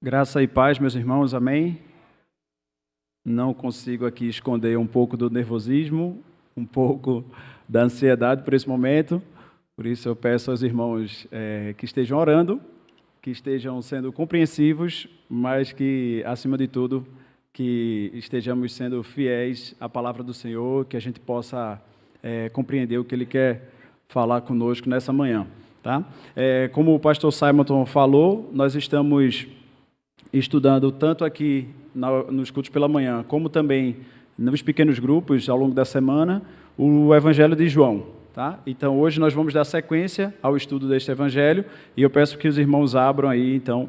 Graça e paz, meus irmãos, amém? Não consigo aqui esconder um pouco do nervosismo, um pouco da ansiedade por esse momento, por isso eu peço aos irmãos que estejam orando, que estejam sendo compreensivos, mas que, acima de tudo, que estejamos sendo fiéis à palavra do Senhor, que a gente possa compreender o que Ele quer falar conosco nessa manhã, tá? Como o pastor Simonton falou, nós estamos estudando tanto aqui nos cultos pela manhã, como também nos pequenos grupos ao longo da semana, o Evangelho de João, tá? Então, hoje nós vamos dar sequência ao estudo deste Evangelho, e eu peço que os irmãos abram aí, então,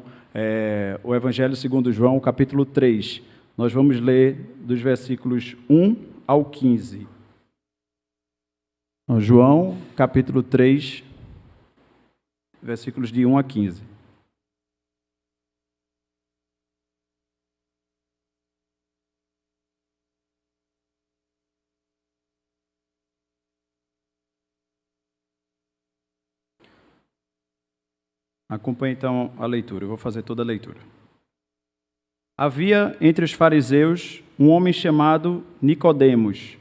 o Evangelho segundo João, capítulo 3. Nós vamos ler dos versículos 1 ao 15. Então, João, capítulo 3, versículos de 1 a 15. Acompanhe então a leitura, eu vou fazer toda a leitura. Havia entre os fariseus um homem chamado Nicodemos,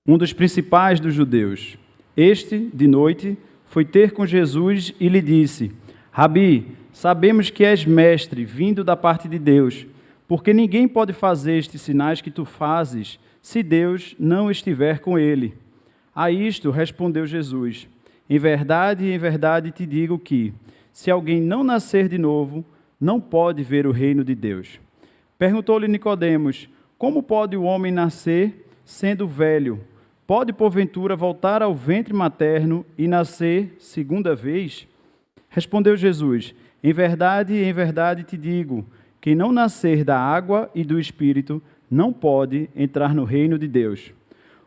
um dos principais dos judeus. Este, de noite, foi ter com Jesus e lhe disse: Rabi, sabemos que és mestre, vindo da parte de Deus, porque ninguém pode fazer estes sinais que tu fazes, se Deus não estiver com ele. A isto respondeu Jesus: em verdade te digo que, se alguém não nascer de novo, não pode ver o reino de Deus. Perguntou-lhe Nicodemos: como pode o homem nascer sendo velho? Pode, porventura, voltar ao ventre materno e nascer segunda vez? Respondeu Jesus: em verdade te digo, quem não nascer da água e do Espírito não pode entrar no reino de Deus.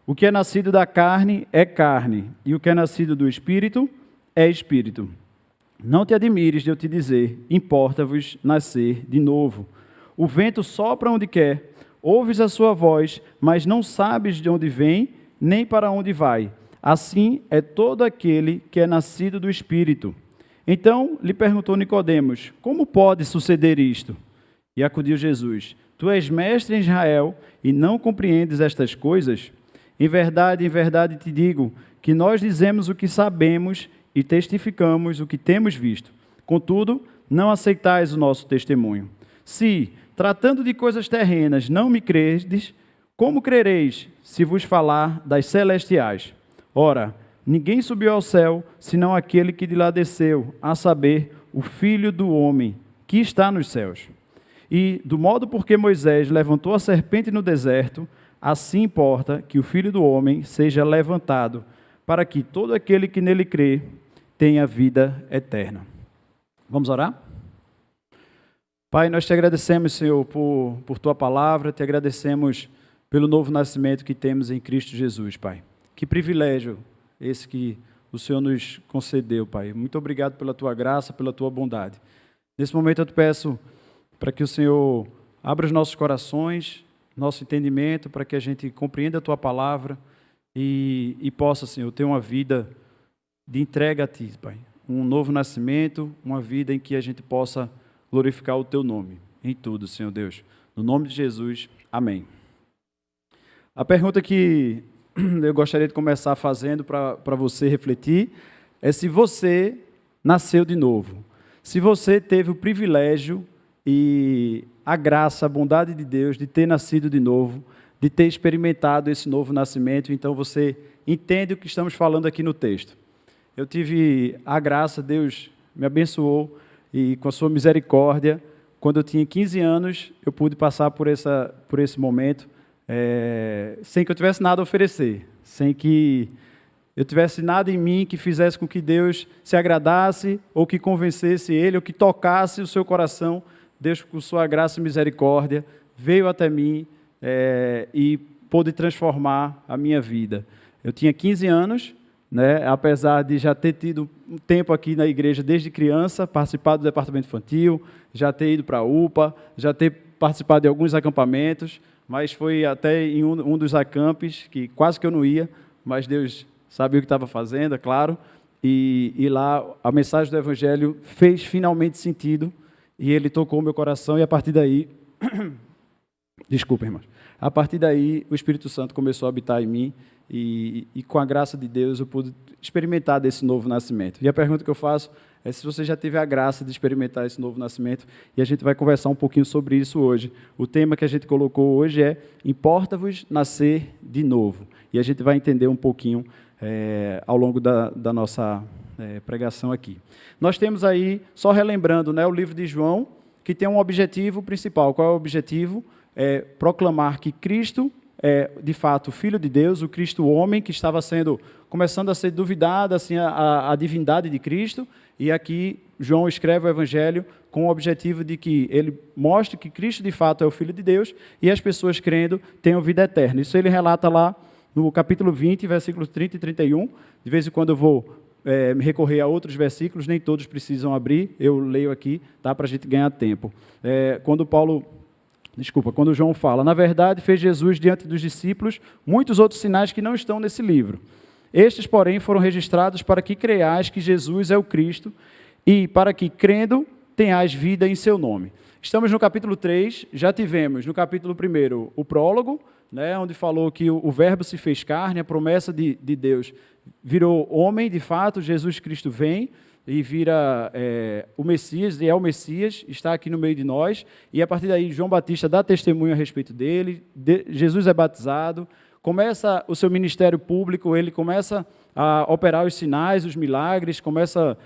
O que é nascido da carne é carne, e o que é nascido do Espírito é Espírito. Não te admires de eu te dizer, importa-vos nascer de novo. O vento sopra onde quer, ouves a sua voz, mas não sabes de onde vem, nem para onde vai. Assim é todo aquele que é nascido do Espírito. Então lhe perguntou Nicodemos: como pode suceder isto? E acudiu Jesus: tu és mestre em Israel e não compreendes estas coisas? Em verdade te digo, que nós dizemos o que sabemos e testificamos o que temos visto. Contudo, não aceitais o nosso testemunho. Se, tratando de coisas terrenas, não me credes, como crereis se vos falar das celestiais? Ora, ninguém subiu ao céu, senão aquele que de lá desceu, a saber, o Filho do homem, que está nos céus. E, do modo por que Moisés levantou a serpente no deserto, assim importa que o Filho do homem seja levantado, para que todo aquele que nele crê tenha vida eterna. Vamos orar? Pai, nós te agradecemos, Senhor, por tua palavra, te agradecemos pelo novo nascimento que temos em Cristo Jesus, Pai. Que privilégio esse que o Senhor nos concedeu, Pai. Muito obrigado pela tua graça, pela tua bondade. Nesse momento eu te peço para que o Senhor abra os nossos corações, nosso entendimento, para que a gente compreenda a tua palavra e possa, Senhor, ter uma vida de entrega a Ti, Pai. Um novo nascimento, uma vida em que a gente possa glorificar o Teu nome em tudo, Senhor Deus. No nome de Jesus, amém. A pergunta que eu gostaria de começar fazendo para você refletir é se você nasceu de novo. Se você teve o privilégio e a graça, a bondade de Deus de ter nascido de novo, de ter experimentado esse novo nascimento, então você entende o que estamos falando aqui no texto. Eu tive a graça, Deus me abençoou, e com a sua misericórdia, quando eu tinha 15 anos, eu pude passar por esse momento, sem que eu tivesse nada a oferecer, sem que eu tivesse nada em mim que fizesse com que Deus se agradasse, ou que convencesse Ele, ou que tocasse o seu coração. Deus, com sua graça e misericórdia, veio até mim e pôde transformar a minha vida. Eu tinha 15 anos, né, apesar de já ter tido um tempo aqui na igreja desde criança, participado do departamento infantil, já ter ido para a UPA, já ter participado de alguns acampamentos, mas foi até em um dos acampes, que quase que eu não ia, mas Deus sabia o que estava fazendo, é claro, e lá a mensagem do Evangelho fez finalmente sentido, e ele tocou o meu coração, e a partir daí, desculpa, irmãos, a partir daí o Espírito Santo começou a habitar em mim, e com a graça de Deus eu pude experimentar desse novo nascimento. E a pergunta que eu faço é se você já teve a graça de experimentar esse novo nascimento, e a gente vai conversar um pouquinho sobre isso hoje. O tema que a gente colocou hoje é Importa-vos nascer de novo, e a gente vai entender um pouquinho ao longo da nossa pregação aqui. Nós temos aí, só relembrando, né, o livro de João, que tem um objetivo principal. Qual é o objetivo? É proclamar que Cristo é, de fato, Filho de Deus, o Cristo homem, que estava começando a ser duvidada assim, a divindade de Cristo, e aqui João escreve o Evangelho com o objetivo de que ele mostre que Cristo, de fato, é o Filho de Deus, e as pessoas crendo tenham vida eterna. Isso ele relata lá no capítulo 20, versículos 30 e 31. De vez em quando eu vou me recorrer a outros versículos, nem todos precisam abrir, eu leio aqui, tá, para a gente ganhar tempo. Quando João fala, na verdade, fez Jesus diante dos discípulos muitos outros sinais que não estão nesse livro. Estes, porém, foram registrados para que creiais que Jesus é o Cristo e para que, crendo, tenhais vida em seu nome. Estamos no capítulo 3, já tivemos no capítulo 1 o prólogo, né, onde falou que o Verbo se fez carne, a promessa de Deus virou homem, de fato, Jesus Cristo vem e vira o Messias, e é o Messias, está aqui no meio de nós, e a partir daí João Batista dá testemunho a respeito dele, Jesus é batizado, começa o seu ministério público, ele começa a operar os sinais, os milagres, começa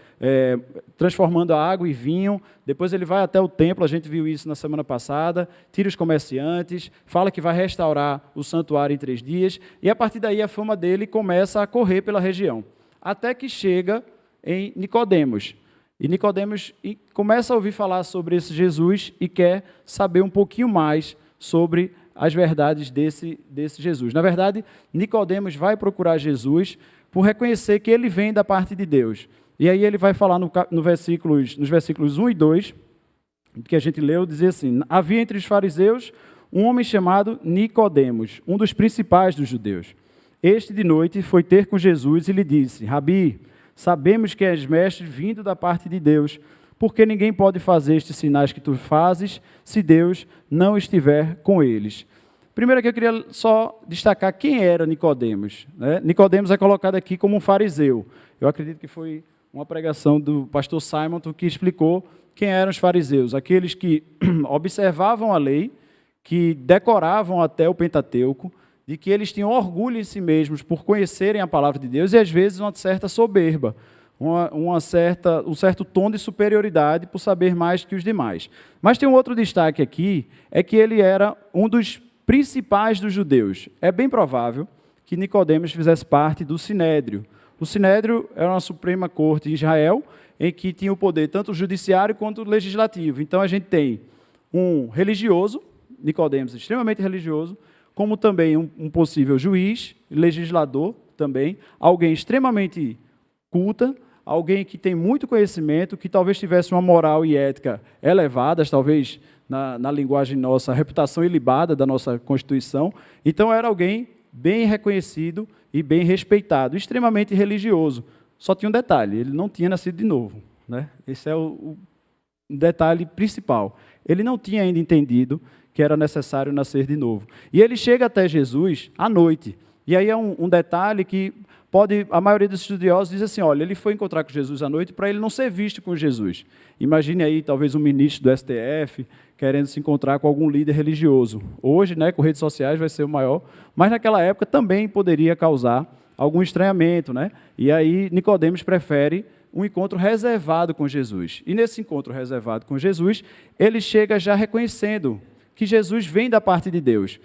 transformando a água em vinho, depois ele vai até o templo, a gente viu isso na semana passada, tira os comerciantes, fala que vai restaurar o santuário em 3 dias, e a partir daí a fama dele começa a correr pela região, até que chega em Nicodemos. E Nicodemos começa a ouvir falar sobre esse Jesus e quer saber um pouquinho mais sobre as verdades desse Jesus. Na verdade, Nicodemos vai procurar Jesus por reconhecer que ele vem da parte de Deus. E aí ele vai falar nos versículos 1 e 2, que a gente leu, dizer assim, havia entre os fariseus um homem chamado Nicodemos, um dos principais dos judeus. Este de noite foi ter com Jesus e lhe disse, Rabi, sabemos que és mestre vindo da parte de Deus, porque ninguém pode fazer estes sinais que tu fazes se Deus não estiver com eles. Primeiro que eu queria só destacar quem era Nicodemos, né? Nicodemos é colocado aqui como um fariseu. Eu acredito que foi uma pregação do pastor Simon que explicou quem eram os fariseus, aqueles que observavam a lei, que decoravam até o Pentateuco, de que eles tinham orgulho em si mesmos por conhecerem a palavra de Deus e, às vezes, uma certa soberba, um certo tom de superioridade por saber mais que os demais. Mas tem um outro destaque aqui, é que ele era um dos principais dos judeus. É bem provável que Nicodemos fizesse parte do Sinédrio. O Sinédrio era uma suprema corte em Israel, em que tinha o poder tanto judiciário quanto legislativo. Então, a gente tem um religioso, Nicodemos extremamente religioso, como também um possível juiz, legislador também, alguém extremamente culta, alguém que tem muito conhecimento, que talvez tivesse uma moral e ética elevadas, talvez na linguagem nossa, a reputação ilibada da nossa Constituição. Então era alguém bem reconhecido e bem respeitado, extremamente religioso. Só tinha um detalhe, ele não tinha nascido de novo, né? Esse é o detalhe principal. Ele não tinha ainda entendido que era necessário nascer de novo. E ele chega até Jesus à noite. E aí é um detalhe que a maioria dos estudiosos diz assim, olha, ele foi encontrar com Jesus à noite para ele não ser visto com Jesus. Imagine aí, talvez, um ministro do STF querendo se encontrar com algum líder religioso. Hoje, né, com redes sociais vai ser o maior, mas naquela época também poderia causar algum estranhamento, né? E aí Nicodemos prefere um encontro reservado com Jesus. E nesse encontro reservado com Jesus, ele chega já reconhecendo que Jesus vem da parte de Deus.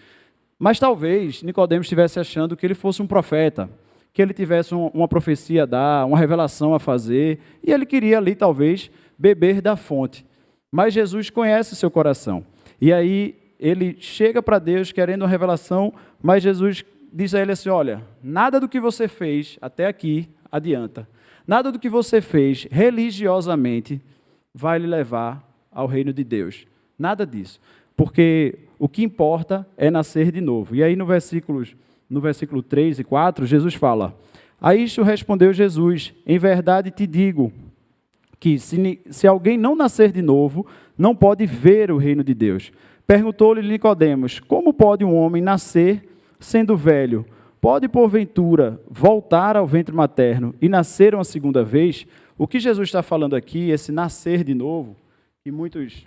Mas talvez Nicodemos estivesse achando que ele fosse um profeta, que ele tivesse uma profecia a dar, uma revelação a fazer, e ele queria ali, talvez, beber da fonte. Mas Jesus conhece o seu coração. E aí ele chega para Deus querendo uma revelação, mas Jesus diz a ele assim, olha, nada do que você fez até aqui adianta. Nada do que você fez religiosamente vai lhe levar ao reino de Deus. Nada disso. Porque o que importa é nascer de novo. E aí no versículo 3 e 4, Jesus fala, a isto respondeu Jesus, em verdade te digo, que se alguém não nascer de novo, não pode ver o reino de Deus. Perguntou-lhe Nicodemos: como pode um homem nascer sendo velho? Pode, porventura, voltar ao ventre materno e nascer uma segunda vez? O que Jesus está falando aqui, esse nascer de novo, que muitos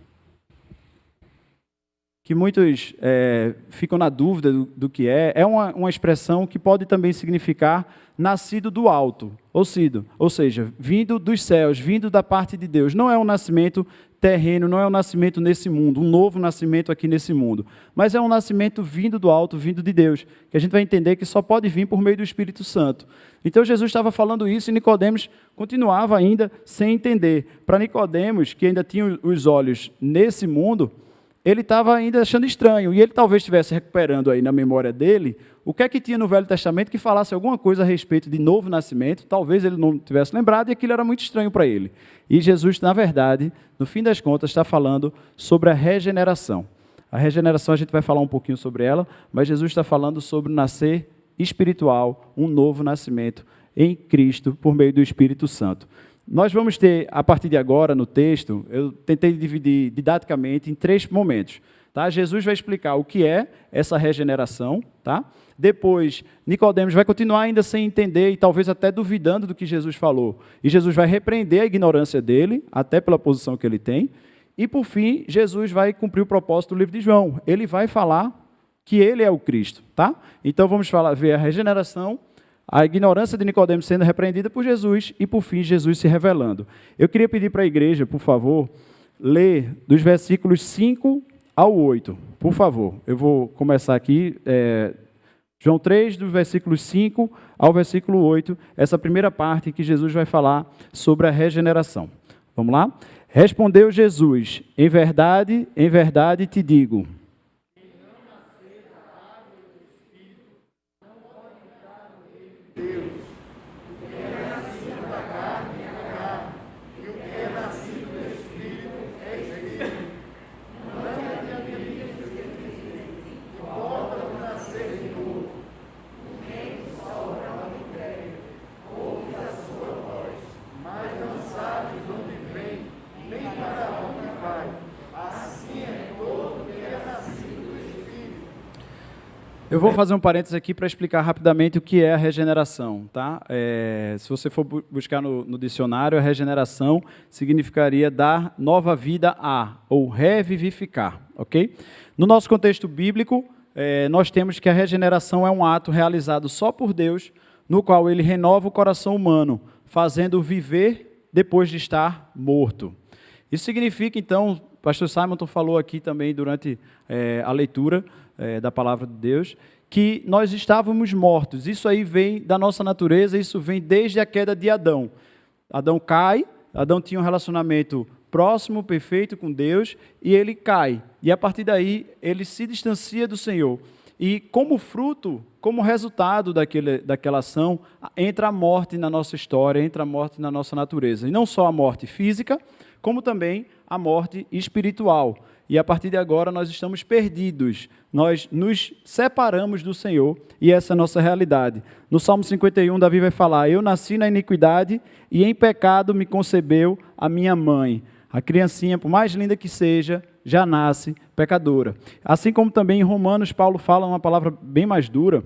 ficam na dúvida do que é uma expressão que pode também significar nascido do alto, ou seja, vindo dos céus, vindo da parte de Deus. Não é um nascimento terreno, não é um nascimento nesse mundo, um novo nascimento aqui nesse mundo, mas é um nascimento vindo do alto, vindo de Deus, que a gente vai entender que só pode vir por meio do Espírito Santo. Então Jesus estava falando isso e Nicodemos continuava ainda sem entender. Para Nicodemos, que ainda tinha os olhos nesse mundo, ele estava ainda achando estranho, e ele talvez estivesse recuperando aí na memória dele o que é que tinha no Velho Testamento que falasse alguma coisa a respeito de novo nascimento. Talvez ele não tivesse lembrado e aquilo era muito estranho para ele. E Jesus, na verdade, no fim das contas, está falando sobre a regeneração. A regeneração a gente vai falar um pouquinho sobre ela, mas Jesus está falando sobre o nascer espiritual, um novo nascimento em Cristo por meio do Espírito Santo. Nós vamos ter, a partir de agora, no texto, eu tentei dividir didaticamente em 3 momentos. Tá? Jesus vai explicar o que é essa regeneração. Tá? Depois, Nicodemos vai continuar ainda sem entender e talvez até duvidando do que Jesus falou. E Jesus vai repreender a ignorância dele, até pela posição que ele tem. E, por fim, Jesus vai cumprir o propósito do livro de João. Ele vai falar que ele é o Cristo. Tá? Então, vamos ver a regeneração, a ignorância de Nicodemos sendo repreendida por Jesus e, por fim, Jesus se revelando. Eu queria pedir para a igreja, por favor, ler dos versículos 5 ao 8. Por favor, eu vou começar aqui, João 3, dos versículos 5 ao versículo 8, essa primeira parte que Jesus vai falar sobre a regeneração. Vamos lá? Respondeu Jesus: em verdade te digo. Eu vou fazer um parênteses aqui para explicar rapidamente o que é a regeneração. Tá? Se você for buscar no dicionário, a regeneração significaria dar nova vida a, ou revivificar. Okay? No nosso contexto bíblico, nós temos que a regeneração é um ato realizado só por Deus, no qual ele renova o coração humano, fazendo viver depois de estar morto. Isso significa, então, o pastor Simonton falou aqui também durante a leitura da palavra de Deus, que nós estávamos mortos. Isso aí vem da nossa natureza, isso vem desde a queda de Adão. Adão cai, Adão tinha um relacionamento próximo, perfeito com Deus, e ele cai. E a partir daí, ele se distancia do Senhor. E como fruto, como resultado daquela ação, entra a morte na nossa história, entra a morte na nossa natureza. E não só a morte física, como também a morte espiritual. E a partir de agora nós estamos perdidos, nós nos separamos do Senhor e essa é a nossa realidade. No Salmo 51, Davi vai falar: eu nasci na iniquidade e em pecado me concebeu a minha mãe. A criancinha, por mais linda que seja, já nasce pecadora. Assim como também em Romanos, Paulo fala uma palavra bem mais dura.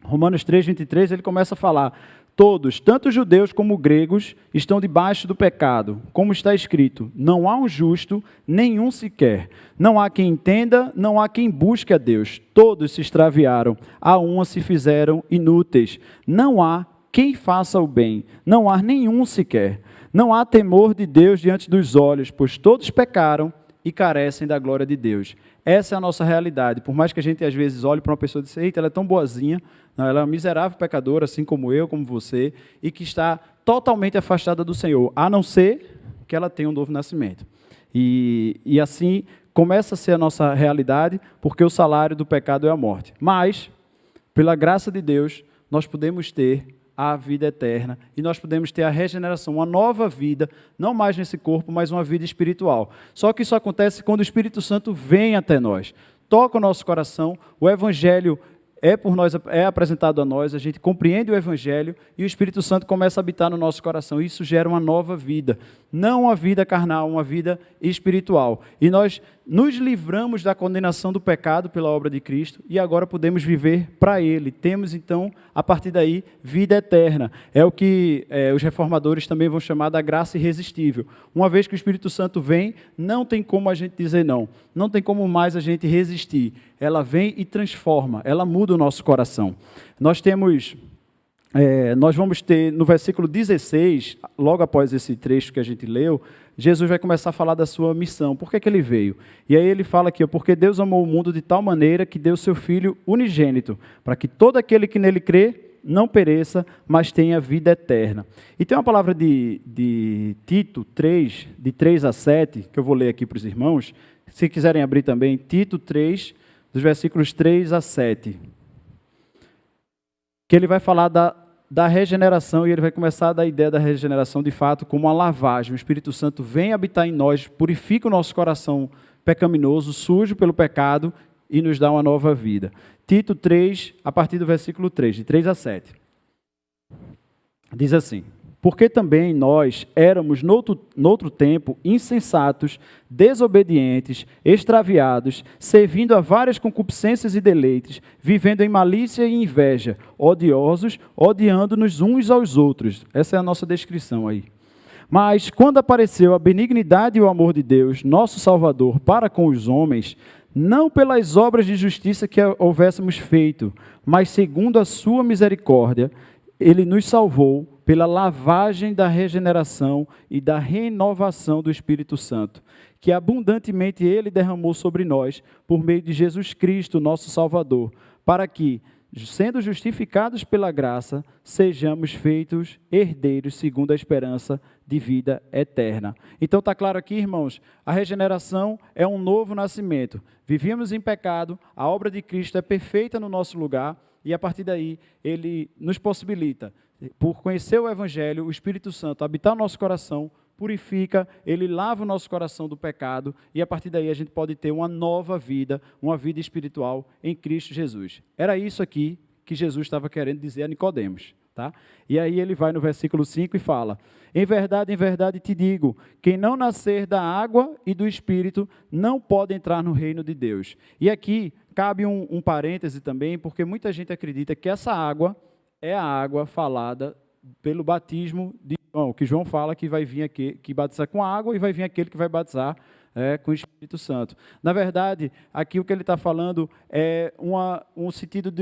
Romanos 3, 23, ele começa a falar: todos, tanto judeus como gregos, estão debaixo do pecado. Como está escrito: não há um justo, nenhum sequer. Não há quem entenda, não há quem busque a Deus. Todos se extraviaram, a uma se fizeram inúteis. Não há quem faça o bem, não há nenhum sequer. Não há temor de Deus diante dos olhos, pois todos pecaram e carecem da glória de Deus. Essa é a nossa realidade. Por mais que a gente às vezes olhe para uma pessoa e diga: eita, ela é tão boazinha, não, ela é uma miserável pecadora, assim como eu, como você, e que está totalmente afastada do Senhor, a não ser que ela tenha um novo nascimento. E assim começa a ser a nossa realidade, porque o salário do pecado é a morte. Mas, pela graça de Deus, nós podemos ter a vida eterna, e nós podemos ter a regeneração, uma nova vida, não mais nesse corpo, mas uma vida espiritual. Só que isso acontece quando o Espírito Santo vem até nós, toca o nosso coração, o Evangelho é apresentado a nós, a gente compreende o Evangelho e o Espírito Santo começa a habitar no nosso coração. Isso gera uma nova vida, não uma vida carnal, uma vida espiritual. E nós nos livramos da condenação do pecado pela obra de Cristo e agora podemos viver para Ele. Temos então, a partir daí, vida eterna. É o que os reformadores também vão chamar da graça irresistível. Uma vez que o Espírito Santo vem, não tem como a gente dizer não. Não tem como mais a gente resistir. Ela vem e transforma, ela muda o nosso coração. Nós vamos ter no versículo 16, logo após esse trecho que a gente leu, Jesus vai começar a falar da sua missão. Por que ele veio? E aí ele fala aqui, porque Deus amou o mundo de tal maneira que deu seu Filho unigênito, para que todo aquele que nele crê não pereça, mas tenha vida eterna. E tem uma palavra de Tito 3, de 3 a 7, que eu vou ler aqui para os irmãos. Se quiserem abrir também, Tito 3, dos versículos 3 a 7. Que ele vai falar da regeneração e ele vai começar a dar a ideia da regeneração de fato como uma lavagem. O Espírito Santo vem habitar em nós, purifica o nosso coração pecaminoso, sujo pelo pecado e nos dá uma nova vida. Tito 3, a partir do versículo 3, de 3 a 7. Diz assim: porque também nós éramos, noutro tempo, insensatos, desobedientes, extraviados, servindo a várias concupiscências e deleites, vivendo em malícia e inveja, odiosos, odiando-nos uns aos outros. Essa é a nossa descrição aí. Mas, quando apareceu a benignidade e o amor de Deus, nosso Salvador, para com os homens, não pelas obras de justiça que houvéssemos feito, mas segundo a sua misericórdia, Ele nos salvou pela lavagem da regeneração e da renovação do Espírito Santo, que abundantemente Ele derramou sobre nós, por meio de Jesus Cristo, nosso Salvador, para que, sendo justificados pela graça, sejamos feitos herdeiros segundo a esperança de vida eterna. Então está claro aqui, irmãos, a regeneração é um novo nascimento. Vivíamos em pecado, a obra de Cristo é perfeita no nosso lugar, e a partir daí Ele nos possibilita, por conhecer o Evangelho, o Espírito Santo habitar no nosso coração, purifica, Ele lava o nosso coração do pecado, e a partir daí a gente pode ter uma nova vida, uma vida espiritual em Cristo Jesus. Era isso aqui que Jesus estava querendo dizer a Nicodemos. Tá? E aí ele vai no versículo 5 e fala: em verdade te digo, quem não nascer da água e do Espírito não pode entrar no reino de Deus. E aqui cabe um parêntese também, porque muita gente acredita que essa água é a água falada pelo batismo de João, que João fala que vai vir aqui, que batizar com água, e vai vir aquele que vai batizar com o Espírito Santo. Na verdade, aqui o que ele está falando é um sentido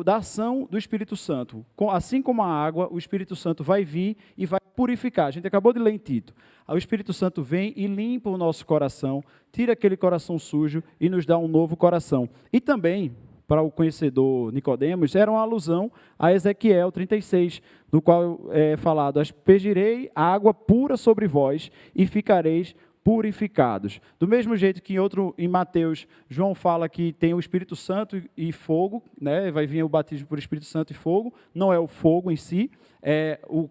da ação do Espírito Santo. Assim como a água, o Espírito Santo vai vir e vai purificar. A gente acabou de ler em Tito. O Espírito Santo vem e limpa o nosso coração, tira aquele coração sujo e nos dá um novo coração. E também, para o conhecedor Nicodemos, era uma alusão a Ezequiel 36, no qual é falado: aspergirei água pura sobre vós e ficareis purificados. Do mesmo jeito que em Mateus, João fala que tem o Espírito Santo e fogo, né? Vai vir o batismo por Espírito Santo e fogo, não é o fogo em si, é o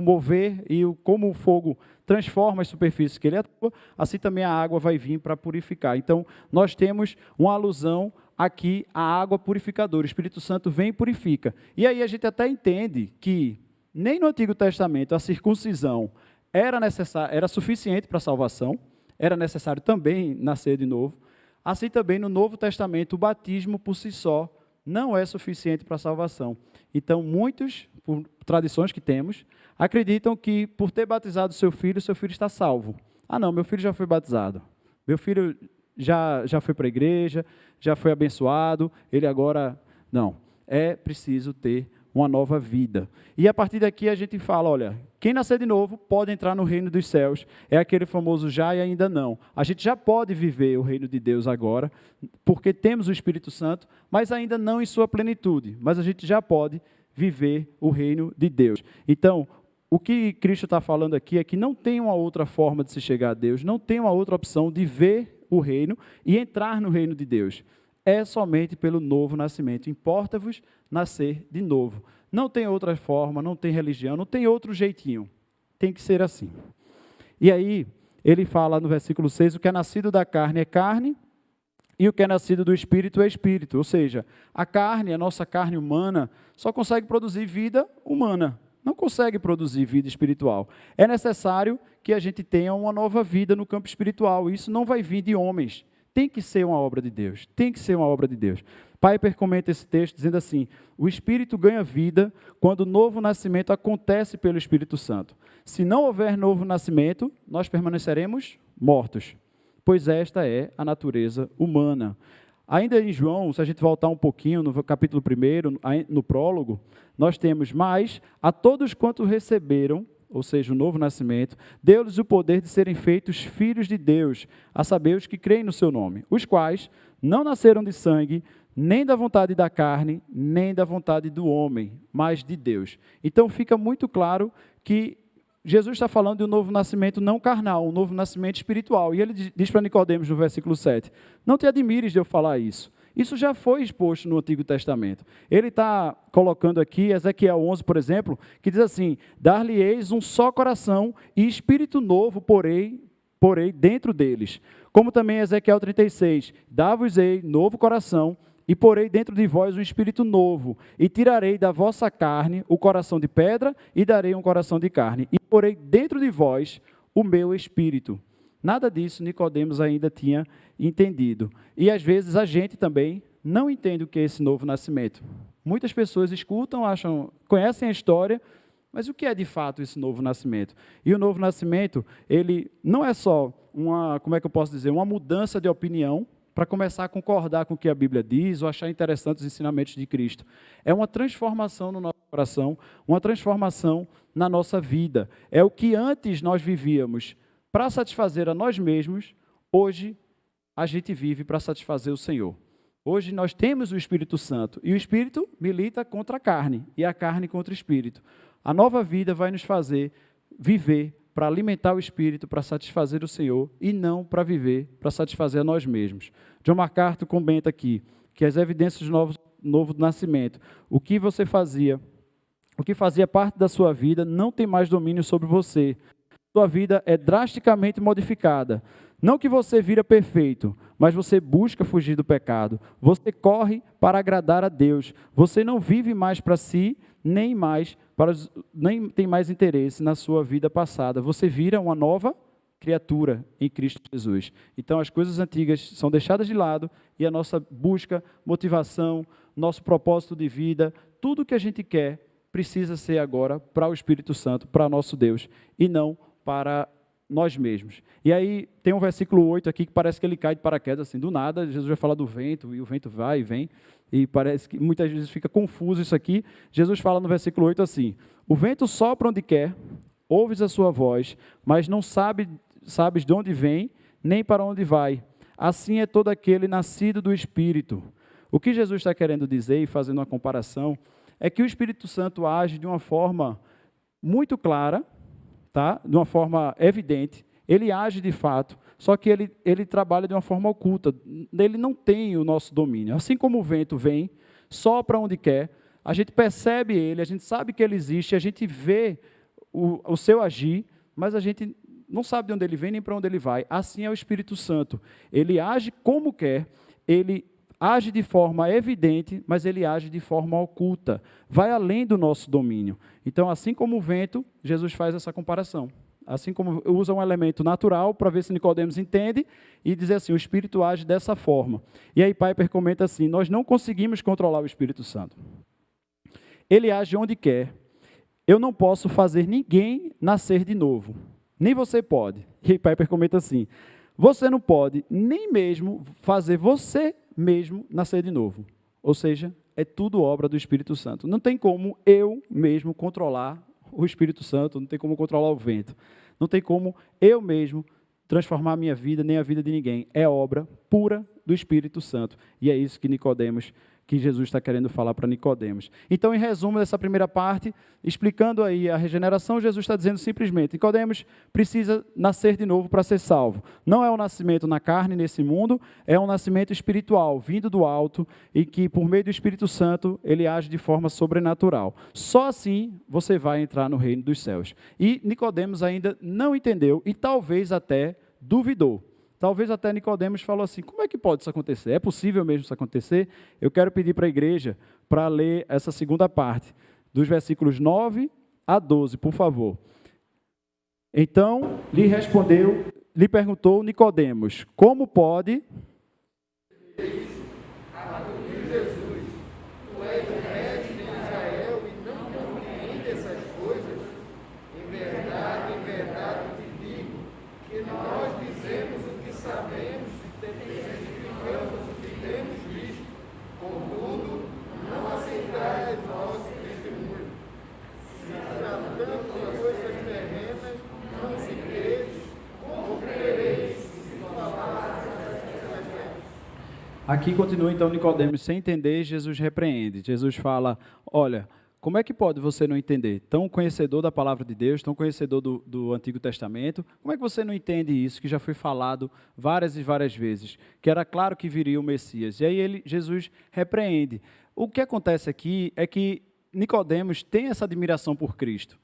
mover e como o fogo transforma as superfícies que ele atua, assim também a água vai vir para purificar. Então, nós temos uma alusão aqui à água purificadora. O Espírito Santo vem e purifica. E aí a gente até entende que nem no Antigo Testamento a circuncisão era suficiente para a salvação, era necessário também nascer de novo. Assim também no Novo Testamento o batismo por si só não é suficiente para a salvação. Então muitos, por tradições que temos, acreditam que por ter batizado seu filho está salvo. Ah não, meu filho já foi batizado, meu filho já foi para a igreja, já foi abençoado, ele agora... Não, é preciso ter uma nova vida. E a partir daqui a gente fala, olha, quem nascer de novo pode entrar no reino dos céus. É aquele famoso já e ainda não. A gente já pode viver o reino de Deus agora, porque temos o Espírito Santo, mas ainda não em sua plenitude. Mas a gente já pode viver o reino de Deus. Então, o que Cristo está falando aqui é que não tem uma outra forma de se chegar a Deus, não tem uma outra opção de ver o reino e entrar no reino de Deus. É somente pelo novo nascimento. Importa-vos nascer de novo. Não tem outra forma, não tem religião, não tem outro jeitinho. Tem que ser assim. E aí, ele fala no versículo 6, o que é nascido da carne é carne, E o que é nascido do Espírito é Espírito. Ou seja, a carne, a nossa carne humana, só consegue produzir vida humana. Não consegue produzir vida espiritual. É necessário que a gente tenha uma nova vida no campo espiritual. Isso não vai vir de homens. Tem que ser uma obra de Deus. Tem que ser uma obra de Deus. Piper comenta esse texto dizendo assim: o Espírito ganha vida quando o novo nascimento acontece pelo Espírito Santo. Se não houver novo nascimento, nós permaneceremos mortos, pois esta é a natureza humana. Ainda em João, se a gente voltar um pouquinho, no capítulo 1, no prólogo, nós temos: mas a todos quantos receberam, ou seja, o novo nascimento, deu-lhes o poder de serem feitos filhos de Deus, a saber, os que creem no seu nome, os quais não nasceram de sangue, nem da vontade da carne, nem da vontade do homem, mas de Deus. Então fica muito claro que Jesus está falando de um novo nascimento não carnal, um novo nascimento espiritual. E ele diz para Nicodemos no versículo 7, não te admires de eu falar isso. Isso já foi exposto no Antigo Testamento. Ele está colocando aqui, Ezequiel 11, por exemplo, que diz assim: dar-lhe-eis um só coração e espírito novo porei dentro deles. Como também Ezequiel 36, dar-vos-ei novo coração e porei dentro de vós um espírito novo, e tirarei da vossa carne o coração de pedra, e darei um coração de carne, e porei dentro de vós o meu espírito. Nada disso Nicodemos ainda tinha entendido. E às vezes a gente também não entende o que é esse novo nascimento. Muitas pessoas escutam, conhecem a história, mas o que é de fato esse novo nascimento? E o novo nascimento, ele não é só uma mudança de opinião, para começar a concordar com o que a Bíblia diz, ou achar interessantes os ensinamentos de Cristo. É uma transformação no nosso coração, uma transformação na nossa vida. É o que antes nós vivíamos para satisfazer a nós mesmos, hoje a gente vive para satisfazer o Senhor. Hoje nós temos o Espírito Santo, e o Espírito milita contra a carne, e a carne contra o Espírito. A nova vida vai nos fazer viver para alimentar o Espírito, para satisfazer o Senhor, e não para viver, para satisfazer a nós mesmos. John MacArthur comenta aqui que as evidências do novo nascimento, o que fazia parte da sua vida, não tem mais domínio sobre você. Sua vida é drasticamente modificada. Não que você vira perfeito, mas você busca fugir do pecado. Você corre para agradar a Deus. Você não vive mais para si, nem tem mais interesse na sua vida passada. Você vira uma nova criatura em Cristo Jesus. Então as coisas antigas são deixadas de lado e a nossa busca, motivação, nosso propósito de vida, tudo que a gente quer precisa ser agora para o Espírito Santo, para nosso Deus, e não para nós mesmos. E aí tem um versículo 8 aqui que parece que ele cai de paraquedas, assim, do nada. Jesus vai falar do vento, e o vento vai e vem, e parece que muitas vezes fica confuso isso aqui. Jesus fala no versículo 8 assim: o vento sopra onde quer, ouves a sua voz, mas não sabes de onde vem, nem para onde vai. Assim é todo aquele nascido do Espírito. O que Jesus está querendo dizer, e fazendo uma comparação, é que o Espírito Santo age de uma forma muito clara, tá? De uma forma evidente. Ele age de fato, só que ele trabalha de uma forma oculta. Ele não tem o nosso domínio. Assim como o vento vem, sopra onde quer, a gente percebe ele, a gente sabe que ele existe, a gente vê o seu agir, mas a gente não sabe de onde ele vem nem para onde ele vai. Assim é o Espírito Santo. Ele age como quer, ele age de forma evidente, mas ele age de forma oculta. Vai além do nosso domínio. Então, assim como o vento, Jesus faz essa comparação. Assim como usa um elemento natural para ver se Nicodemos entende e dizer assim: o Espírito age dessa forma. E aí Piper comenta assim: nós não conseguimos controlar o Espírito Santo. Ele age onde quer. Eu não posso fazer ninguém nascer de novo. Nem você pode. E aí Piper comenta assim: você não pode nem mesmo fazer você mesmo nascer de novo. Ou seja, é tudo obra do Espírito Santo. Não tem como eu mesmo controlar o Espírito Santo, não tem como controlar o vento. Não tem como eu mesmo transformar a minha vida, nem a vida de ninguém. É obra pura do Espírito Santo. E é isso que Jesus está querendo falar para Nicodemos. Então, em resumo dessa primeira parte, explicando aí a regeneração, Jesus está dizendo simplesmente: Nicodemos precisa nascer de novo para ser salvo. Não é um nascimento na carne, nesse mundo, é um nascimento espiritual, vindo do alto, e que por meio do Espírito Santo, ele age de forma sobrenatural. Só assim você vai entrar no reino dos céus. E Nicodemos ainda não entendeu, e talvez até duvidou. Talvez até Nicodemos falou assim, como é que pode isso acontecer? É possível mesmo isso acontecer? Eu quero pedir para a igreja para ler essa segunda parte, dos versículos 9 a 12, por favor. Então, lhe perguntou Nicodemos, como pode... Aqui continua então Nicodemos sem entender, Jesus repreende. Jesus fala, olha, como é que pode você não entender? Tão conhecedor da palavra de Deus, tão conhecedor do Antigo Testamento, como é que você não entende isso que já foi falado várias e várias vezes? Que era claro que viria o Messias. E aí Jesus repreende. O que acontece aqui é que Nicodemos tem essa admiração por Cristo.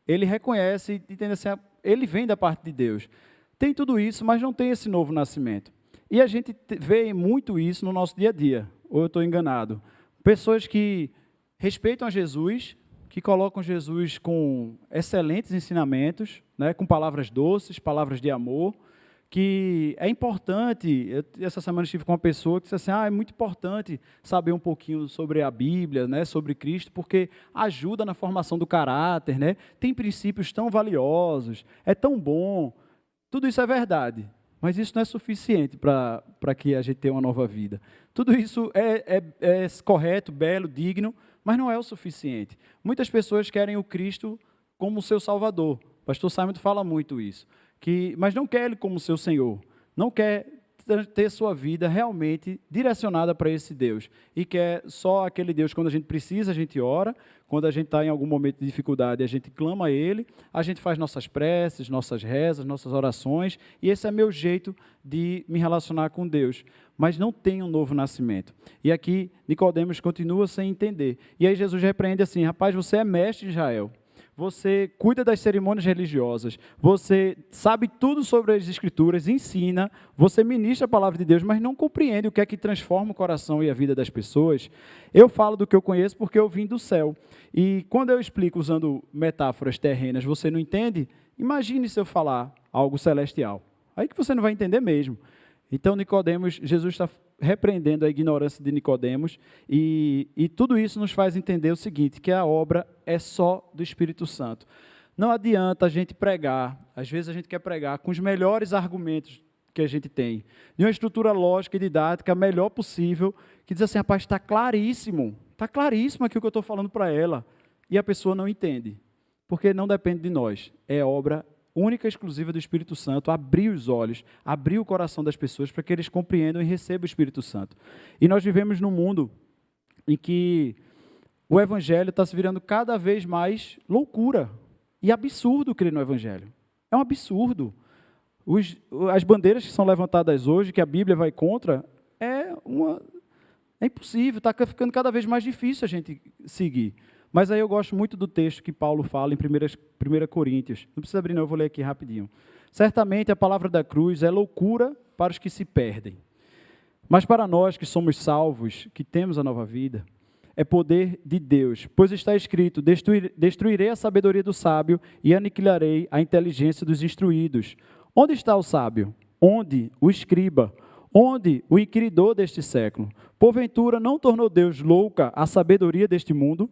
Ele reconhece, entende assim, ele vem da parte de Deus. Tem tudo isso, mas não tem esse novo nascimento. E a gente vê muito isso no nosso dia a dia, ou eu estou enganado. Pessoas que respeitam a Jesus, que colocam Jesus com excelentes ensinamentos, né, com palavras doces, palavras de amor, que é importante. Essa semana estive com uma pessoa que disse assim, é muito importante saber um pouquinho sobre a Bíblia, né, sobre Cristo, porque ajuda na formação do caráter, né, tem princípios tão valiosos, é tão bom. Tudo isso é verdade. Mas isso não é suficiente para que a gente tenha uma nova vida. Tudo isso é correto, belo, digno, mas não é o suficiente. Muitas pessoas querem o Cristo como seu Salvador. O pastor Simon fala muito isso. Mas não quer Ele como seu Senhor. Não quer ter sua vida realmente direcionada para esse Deus. E quer só aquele Deus, quando a gente precisa, a gente ora. Quando a gente está em algum momento de dificuldade, a gente clama a Ele, a gente faz nossas preces, nossas rezas, nossas orações, e esse é meu jeito de me relacionar com Deus. Mas não tem um novo nascimento. E aqui, Nicodemos continua sem entender. E aí Jesus repreende assim, rapaz, você é mestre de Israel. Você cuida das cerimônias religiosas, você sabe tudo sobre as Escrituras, ensina, você ministra a palavra de Deus, mas não compreende o que é que transforma o coração e a vida das pessoas. Eu falo do que eu conheço porque eu vim do céu. E quando eu explico usando metáforas terrenas, você não entende? Imagine se eu falar algo celestial. Aí que você não vai entender mesmo. Então, Nicodemos, Jesus está repreendendo a ignorância de Nicodemos, e tudo isso nos faz entender o seguinte, que a obra é só do Espírito Santo. Não adianta a gente pregar, às vezes a gente quer pregar com os melhores argumentos que a gente tem, de uma estrutura lógica e didática a melhor possível, que diz assim, rapaz, está claríssimo aqui o que eu estou falando para ela, e a pessoa não entende, porque não depende de nós, é obra única e exclusiva do Espírito Santo, abrir os olhos, abrir o coração das pessoas para que eles compreendam e recebam o Espírito Santo. E nós vivemos num mundo em que o Evangelho está se virando cada vez mais loucura e absurdo crer no Evangelho. É um absurdo. As bandeiras que são levantadas hoje, que a Bíblia vai contra, é impossível, está ficando cada vez mais difícil a gente seguir. Mas aí eu gosto muito do texto que Paulo fala em 1 Coríntios. Não precisa abrir não, eu vou ler aqui rapidinho. Certamente a palavra da cruz é loucura para os que se perdem. Mas para nós que somos salvos, que temos a nova vida, é poder de Deus. Pois está escrito, destruirei a sabedoria do sábio e aniquilarei a inteligência dos instruídos. Onde está o sábio? Onde o escriba? Onde o inquiridor deste século? Porventura não tornou Deus louca a sabedoria deste mundo?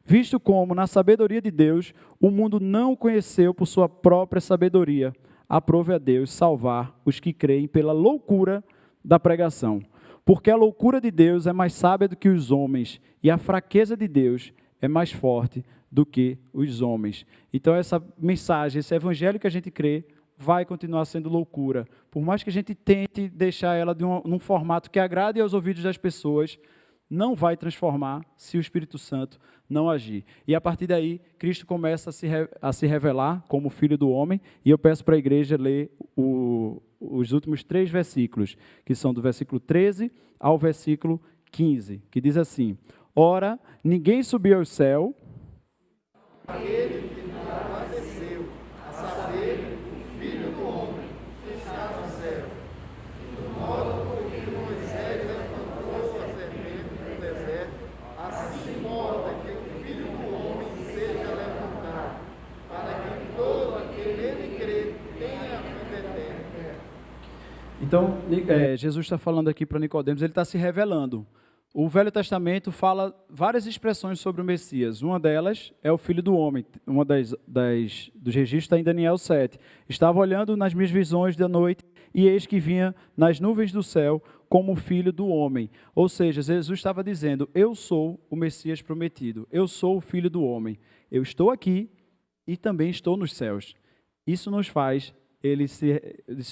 Visto como, na sabedoria de Deus, o mundo não o conheceu por sua própria sabedoria, aprove a Deus salvar os que creem pela loucura da pregação. Porque a loucura de Deus é mais sábia do que os homens, e a fraqueza de Deus é mais forte do que os homens. Então essa mensagem, esse evangelho que a gente crê, vai continuar sendo loucura. Por mais que a gente tente deixar ela num formato que agrade aos ouvidos das pessoas, não vai transformar se o Espírito Santo não agir. E a partir daí, Cristo começa a se revelar como Filho do Homem, e eu peço para a igreja ler os últimos 3 versículos, que são do versículo 13 ao versículo 15, que diz assim, ora, ninguém subiu ao céu, aquele que não desceu, a saber, o Filho do Homem, que está no céu. Então, Jesus está falando aqui para Nicodemos, ele está se revelando. O Velho Testamento fala várias expressões sobre o Messias. Uma delas é o Filho do Homem. Uma dos registros está em Daniel 7. Estava olhando nas minhas visões da noite, e eis que vinha nas nuvens do céu como o Filho do Homem. Ou seja, Jesus estava dizendo, eu sou o Messias prometido. Eu sou o Filho do Homem. Eu estou aqui e também estou nos céus. Isso nos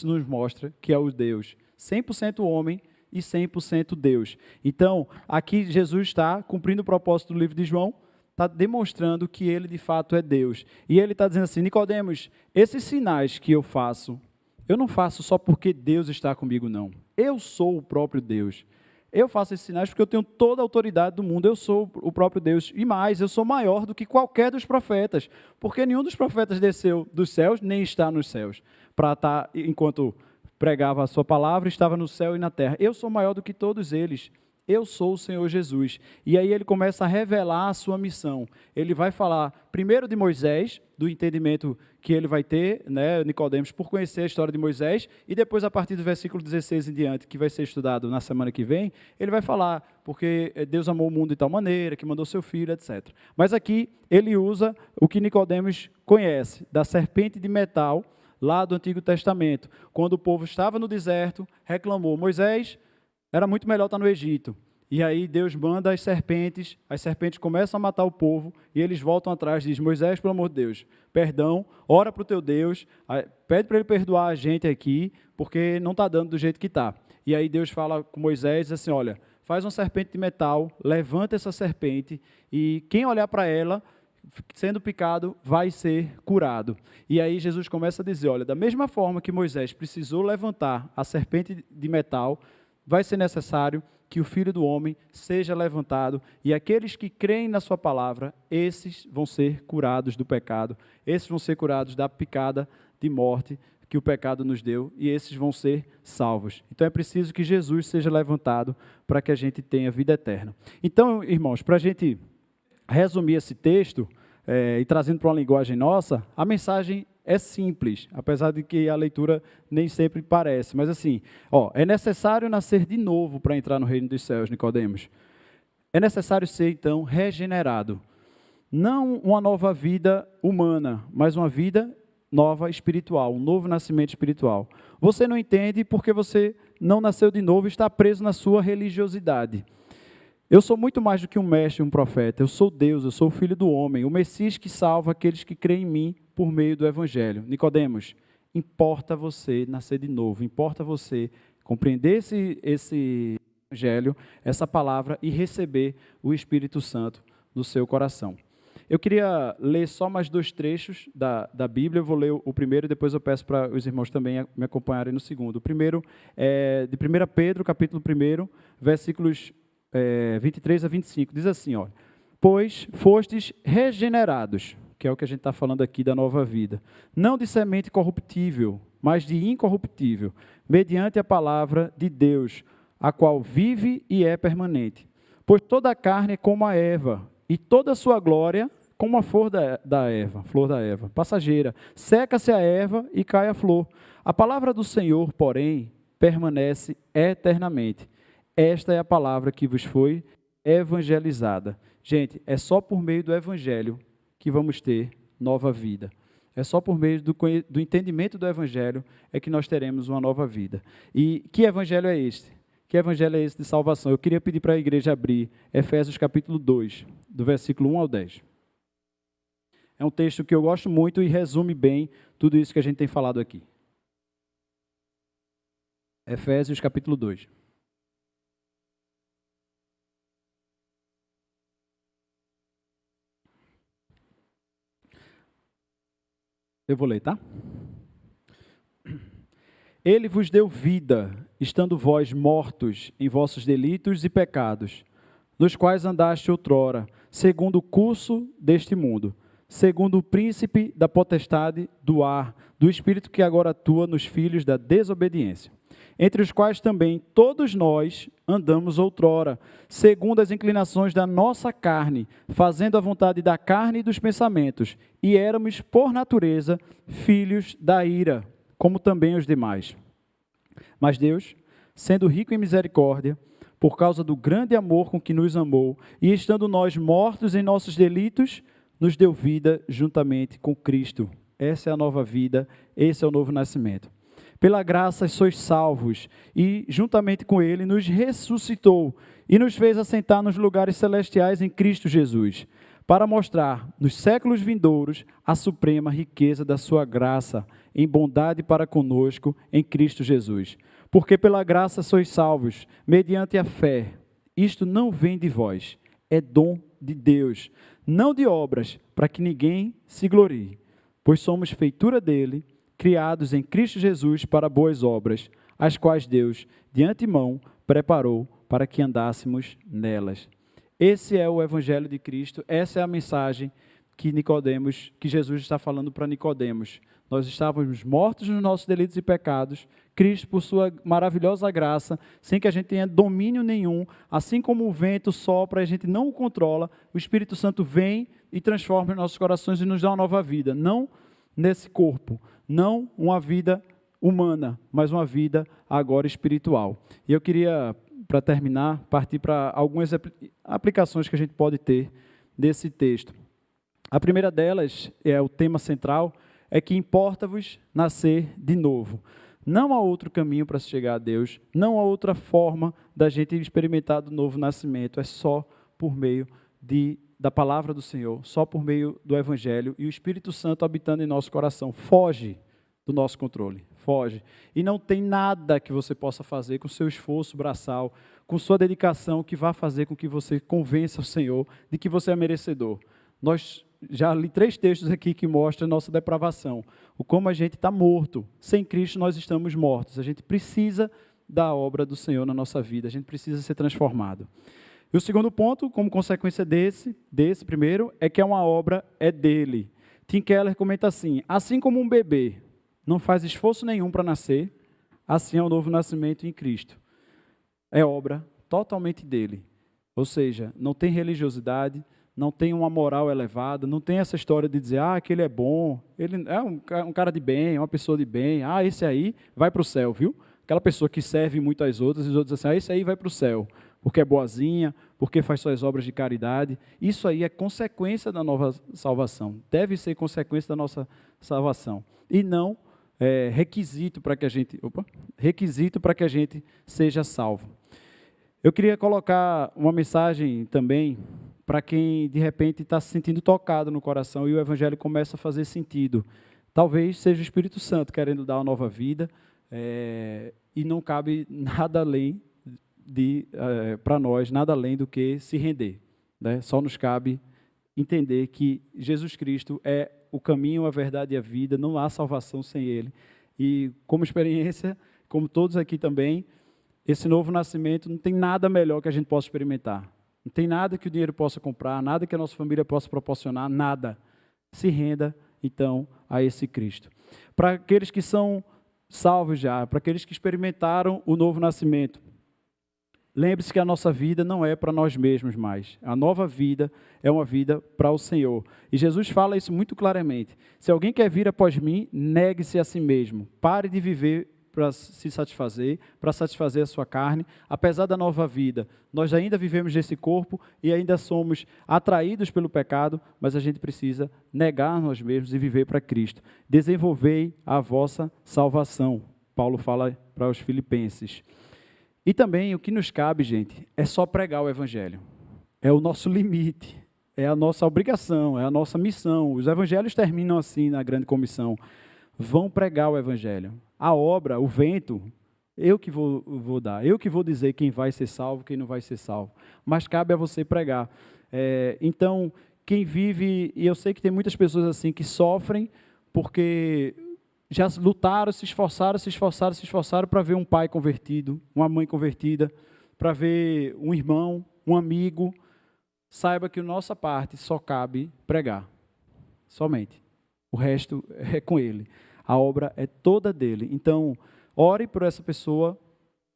nos mostra que é o Deus 100% homem e 100% Deus. Então, aqui Jesus está cumprindo o propósito do livro de João, está demonstrando que ele de fato é Deus. E ele está dizendo assim, Nicodemos, esses sinais que eu faço, eu não faço só porque Deus está comigo, não. Eu sou o próprio Deus. Eu faço esses sinais porque eu tenho toda a autoridade do mundo, eu sou o próprio Deus. E mais, eu sou maior do que qualquer dos profetas, porque nenhum dos profetas desceu dos céus, nem está nos céus, para estar, enquanto pregava a sua palavra, estava no céu e na terra. Eu sou maior do que todos eles. Eu sou o Senhor Jesus. E aí ele começa a revelar a sua missão. Ele vai falar primeiro de Moisés, do entendimento que ele vai ter, né, Nicodemos, por conhecer a história de Moisés, e depois a partir do versículo 16 em diante, que vai ser estudado na semana que vem, ele vai falar porque Deus amou o mundo de tal maneira, que mandou seu filho, etc. Mas aqui ele usa o que Nicodemos conhece, da serpente de metal, lá do Antigo Testamento, quando o povo estava no deserto, reclamou, Moisés, era muito melhor estar no Egito. E aí Deus manda as serpentes começam a matar o povo, e eles voltam atrás, diz, Moisés, pelo amor de Deus, perdão, ora para o teu Deus, pede para ele perdoar a gente aqui, porque não está dando do jeito que está. E aí Deus fala com Moisés, diz assim, olha, faz uma serpente de metal, levanta essa serpente, e quem olhar para ela, sendo picado, vai ser curado. E aí Jesus começa a dizer, olha, da mesma forma que Moisés precisou levantar a serpente de metal, vai ser necessário que o Filho do Homem seja levantado, e aqueles que creem na sua palavra, esses vão ser curados do pecado, esses vão ser curados da picada de morte que o pecado nos deu, e esses vão ser salvos. Então é preciso que Jesus seja levantado para que a gente tenha vida eterna. Então, irmãos, para a gente resumir esse texto, e trazendo para uma linguagem nossa, a mensagem é simples, apesar de que a leitura nem sempre parece. Mas assim, é necessário nascer de novo para entrar no reino dos céus, Nicodemos. É necessário ser, então, regenerado. Não uma nova vida humana, mas uma vida nova espiritual, um novo nascimento espiritual. Você não entende porque você não nasceu de novo e está preso na sua religiosidade. Eu sou muito mais do que um mestre e um profeta. Eu sou Deus, eu sou o Filho do Homem, o Messias que salva aqueles que creem em mim por meio do Evangelho. Nicodemos, importa você nascer de novo, importa você compreender esse Evangelho, essa palavra e receber o Espírito Santo no seu coração. Eu queria ler só mais 2 trechos da Bíblia. Eu vou ler o primeiro e depois eu peço para os irmãos também me acompanharem no segundo. O primeiro é de 1 Pedro, capítulo 1, versículos 23 a 25, diz assim, olha, pois fostes regenerados, que é o que a gente está falando aqui da nova vida, não de semente corruptível, mas de incorruptível, mediante a palavra de Deus, a qual vive e é permanente. Pois toda a carne é como a erva, e toda a sua glória como a flor da erva, passageira. Seca-se a erva e cai a flor. A palavra do Senhor, porém, permanece eternamente. Esta é a palavra que vos foi evangelizada. Gente, é só por meio do evangelho que vamos ter nova vida. É só por meio do entendimento do evangelho é que nós teremos uma nova vida. E que evangelho é este? Que evangelho é esse de salvação? Eu queria pedir para a igreja abrir Efésios capítulo 2, do versículo 1 ao 10. É um texto que eu gosto muito e resume bem tudo isso que a gente tem falado aqui. Efésios capítulo 2. Eu vou ler, tá? Ele vos deu vida, estando vós mortos em vossos delitos e pecados, nos quais andaste outrora, segundo o curso deste mundo, segundo o príncipe da potestade do ar, do espírito que agora atua nos filhos da desobediência, entre os quais também todos nós andamos outrora, segundo as inclinações da nossa carne, fazendo a vontade da carne e dos pensamentos, e éramos, por natureza, filhos da ira, como também os demais. Mas Deus, sendo rico em misericórdia, por causa do grande amor com que nos amou, e estando nós mortos em nossos delitos, nos deu vida juntamente com Cristo. Essa é a nova vida, esse é o novo nascimento. Pela graça sois salvos, e juntamente com Ele nos ressuscitou, e nos fez assentar nos lugares celestiais em Cristo Jesus, para mostrar nos séculos vindouros a suprema riqueza da sua graça, em bondade para conosco em Cristo Jesus. Porque pela graça sois salvos, mediante a fé. Isto não vem de vós, é dom de Deus, não de obras, para que ninguém se glorie. Pois somos feitura dele, criados em Cristo Jesus para boas obras, as quais Deus, de antemão, preparou para que andássemos nelas. Esse é o Evangelho de Cristo, essa é a mensagem que Jesus está falando para Nicodemos. Nós estávamos mortos nos nossos delitos e pecados, Cristo, por sua maravilhosa graça, sem que a gente tenha domínio nenhum, assim como o vento sopra e a gente não o controla, o Espírito Santo vem e transforma os nossos corações e nos dá uma nova vida, não nesse corpo, não uma vida humana, mas uma vida agora espiritual. E eu queria, para terminar, partir para algumas aplicações que a gente pode ter desse texto. A primeira delas, o tema central, é que importa-vos nascer de novo. Não há outro caminho para se chegar a Deus, não há outra forma da gente experimentar do novo nascimento, é só por meio da palavra do Senhor, só por meio do Evangelho e o Espírito Santo habitando em nosso coração. Foge do nosso controle, foge. E não tem nada que você possa fazer com seu esforço braçal, com sua dedicação, que vá fazer com que você convença o Senhor de que você é merecedor. Nós já li 3 textos aqui que mostram a nossa depravação, o como a gente está morto. Sem Cristo nós estamos mortos. A gente precisa da obra do Senhor na nossa vida, a gente precisa ser transformado. E o segundo ponto, como consequência desse primeiro, é que uma obra é dele. Tim Keller comenta assim como um bebê não faz esforço nenhum para nascer, assim é o novo nascimento em Cristo. É obra totalmente dele. Ou seja, não tem religiosidade, não tem uma moral elevada, não tem essa história de dizer, que ele é bom, ele é um cara de bem, uma pessoa de bem, esse aí vai para o céu, viu? Aquela pessoa que serve muito às outras, e os outros dizem esse aí vai para o céu, porque é boazinha, porque faz suas obras de caridade. Isso aí é consequência da nova salvação, deve ser consequência da nossa salvação, e não requisito para que a gente seja salvo. Eu queria colocar uma mensagem também para quem, de repente, está se sentindo tocado no coração e o Evangelho começa a fazer sentido. Talvez seja o Espírito Santo querendo dar uma nova vida e não cabe nada além para nós, nada além do que se render. Né? Só nos cabe entender que Jesus Cristo é o caminho, a verdade e a vida, não há salvação sem Ele. E como experiência, como todos aqui também, esse novo nascimento não tem nada melhor que a gente possa experimentar. Não tem nada que o dinheiro possa comprar, nada que a nossa família possa proporcionar, nada. Se renda, então, a esse Cristo. Para aqueles que são salvos já, para aqueles que experimentaram o novo nascimento, lembre-se que a nossa vida não é para nós mesmos mais. A nova vida é uma vida para o Senhor. E Jesus fala isso muito claramente. Se alguém quer vir após mim, negue-se a si mesmo. Pare de viver para se satisfazer, para satisfazer a sua carne. Apesar da nova vida, nós ainda vivemos nesse corpo e ainda somos atraídos pelo pecado, mas a gente precisa negar nós mesmos e viver para Cristo. Desenvolvei a vossa salvação. Paulo fala para os filipenses. E também o que nos cabe, gente, é só pregar o Evangelho. É o nosso limite, é a nossa obrigação, é a nossa missão. Os Evangelhos terminam assim na grande comissão. Vão pregar o Evangelho. A obra, o vento, eu que vou dar. Eu que vou dizer quem vai ser salvo, quem não vai ser salvo. Mas cabe a você pregar. Então, quem vive... E eu sei que tem muitas pessoas assim que sofrem porque... já lutaram, se esforçaram para ver um pai convertido, uma mãe convertida, para ver um irmão, um amigo. Saiba que a nossa parte só cabe pregar, somente. O resto é com ele. A obra é toda dele. Então, ore por essa pessoa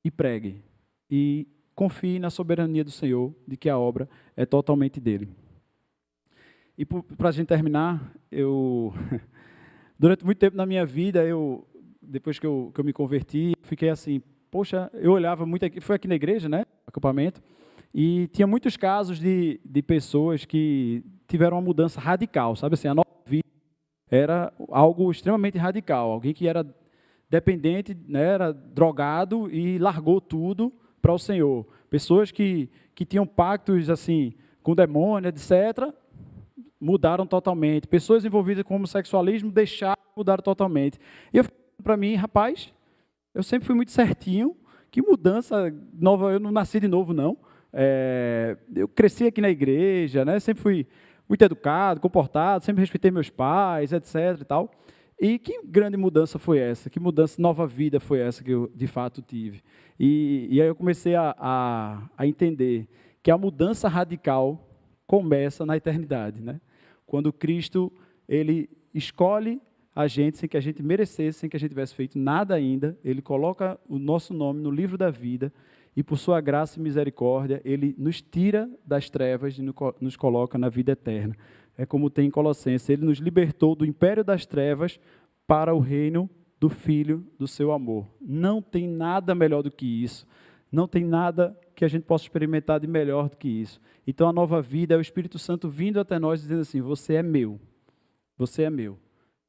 e pregue. E confie na soberania do Senhor, de que a obra é totalmente dele. E para a gente terminar, durante muito tempo na minha vida, depois que eu me converti, fiquei assim, poxa, eu olhava muito aqui, foi aqui na igreja, né, acampamento, e tinha muitos casos de pessoas que tiveram uma mudança radical, sabe assim, a nova vida era algo extremamente radical, alguém que era dependente, né, era drogado e largou tudo para o Senhor. Pessoas que tinham pactos assim com o demônio, etc., mudaram totalmente. Pessoas envolvidas com homossexualismo deixaram, mudaram totalmente. E eu falei para mim, rapaz, eu sempre fui muito certinho, que mudança nova, eu não nasci de novo, não. Eu cresci aqui na igreja, né, sempre fui muito educado, comportado, sempre respeitei meus pais, etc. e tal. E que grande mudança foi essa? Que mudança, nova vida foi essa que eu, de fato, tive? E aí eu comecei a entender que a mudança radical começa na eternidade, né? Quando Cristo, ele escolhe a gente sem que a gente merecesse, sem que a gente tivesse feito nada ainda, ele coloca o nosso nome no livro da vida e, por sua graça e misericórdia, ele nos tira das trevas e nos coloca na vida eterna. É como tem em Colossenses, ele nos libertou do império das trevas para o reino do Filho do seu amor. Não tem nada melhor do que isso. Não tem nada que a gente possa experimentar de melhor do que isso. Então, a nova vida é o Espírito Santo vindo até nós dizendo assim, você é meu, você é meu.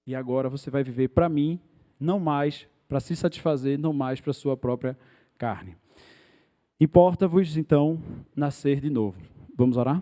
E agora você vai viver para mim, não mais para se satisfazer, não mais para a sua própria carne. Importa-vos, então, nascer de novo. Vamos orar?